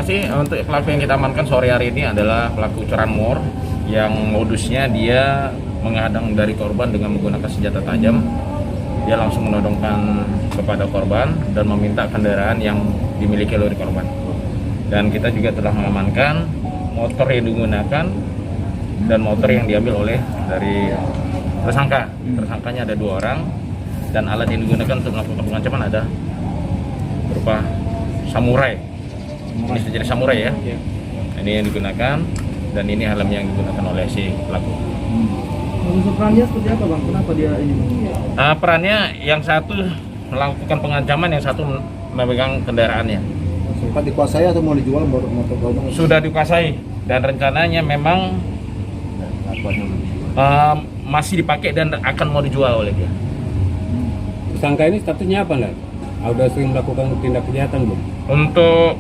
kasih. Untuk pelaku yang kita amankan sore hari ini adalah pelaku curanmor yang modusnya dia menghadang dari korban dengan menggunakan senjata tajam. Dia langsung menodongkan kepada korban dan meminta kendaraan yang dimiliki oleh korban. Dan kita juga telah mengamankan motor yang digunakan dan motor yang diambil oleh dari tersangka. Tersangkanya ada 2 orang dan alat yang digunakan untuk melakukan pengancaman ada berupa samurai. Ini sejenis samurai ya. Ini yang digunakan dan ini helm yang digunakan oleh si pelaku. Perannya seperti apa bang? Kenapa dia ini? Perannya yang satu melakukan pengancaman, yang satu memegang kendaraannya. Sempat dikuasai atau mau dijual motor korban? Sudah dikuasai dan rencananya memang masih dipakai dan akan mau dijual oleh dia. Tersangka ini statusnya apa lah? Sudah sering melakukan tindak kejahatan belum? Untuk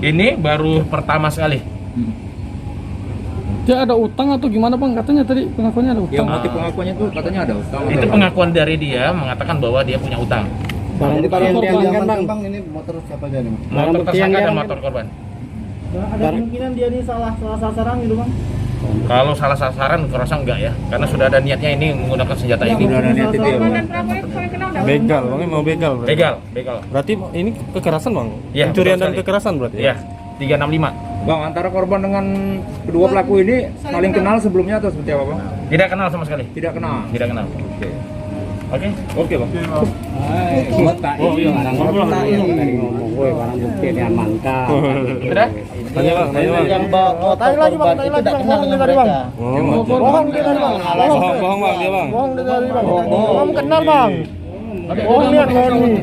ini baru pertama sekali. Dia ada utang atau gimana bang? Katanya tadi pengakuannya ada utang. Yang motif pengakuannya itu katanya ada utang. Itu pengakuan dari dia mengatakan bahwa dia punya utang. Jadi para Yang korban diamankan, bang. bang. Ini motor siapa aja nih? Motor tersangka dan motor korban. Ada kemungkinan dia ini salah sasaran gitu bang? Kalau salah sasaran, kurasa enggak ya, karena sudah ada niatnya ini menggunakan senjata ini. Sudah ada niat itu ya bang. Begal, bang mau begal. Begal. Berarti ini kekerasan bang? Iya, Pencurian betul dan sekali. kekerasan berarti? Iya, 365. Bang, antara korban dengan kedua pelaku ini saling kenal sebelumnya atau seperti apa bang? Tidak kenal sama sekali. Tidak kenal. Tidak kenal. Oke, Bang. Oh iya, barang bukti yang tadi ngomong, woi barang bukti diamankan. Sudah? Tanya bang, tanya bang. Tanya lagi bang, bohong dia tadi bang. Bohong dia tadi bang. Bohong bang dia bang. Bohong dia tadi bang. Kamu kenal bang. Bohong lihat bang ini.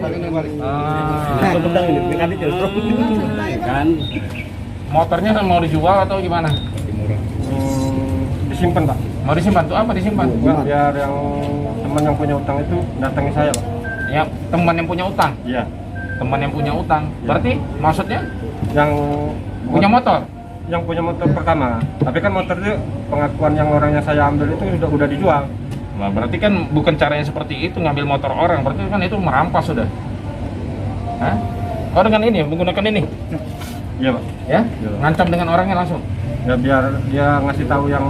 Kan Motornya mau dijual atau gimana? Disimpan Pak, Mau disimpan tuh apa disimpan? biar yang teman yang punya utang itu datangi saya Pak. Ya, teman yang punya utang. Iya. Teman yang punya utang. Berarti maksudnya Yang punya motor. yang punya motor pertama, tapi kan motor itu pengakuan yang orangnya saya ambil itu udah dijual. Nah, berarti kan bukan caranya seperti itu ngambil motor orang. Berarti kan itu merampas sudah. Hah? Oh dengan ini menggunakan ini? Iya Pak. Ya? Ngancam dengan orangnya langsung. Ya biar dia ngasih tahu yang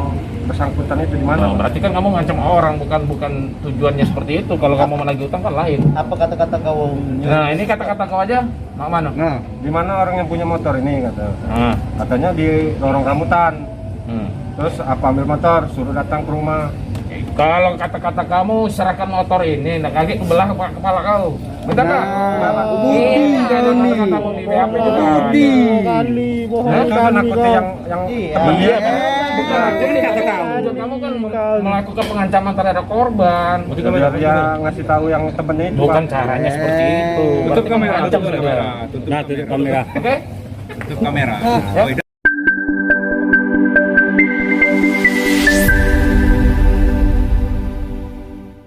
bersangkutan itu di mana. Nah, berarti kan kamu ngancam orang, bukan tujuannya seperti itu. Kalau kamu menagih utang kan lain. Apa kata-kata kau? Nah, ini kata-kata kau aja, Mak Mano. Nah, di mana orang yang punya motor ini Nah. katanya di lorong rambutan. Hmm. Terus apa ambil motor, suruh datang ke rumah. Kalau kata-kata kamu serahkan motor ini, nak kaki kebelah kepala kau. Betul nggak? Ini kata-kata kamu di BAP juga. Kali bohong Nah, itu kan kali nakuti yang temennya. Iya, bukan. Ini kata kamu. Kamu kan melakukan pengancaman terhadap korban. Biar dia ngasih tahu yang temennya itu. Bukan Pak. caranya seperti itu. tutup Berarti kamu kamera, ngancam tutup sudah. kamera. Nah, tutup kamera. Oke? Tutup kamera. Ya.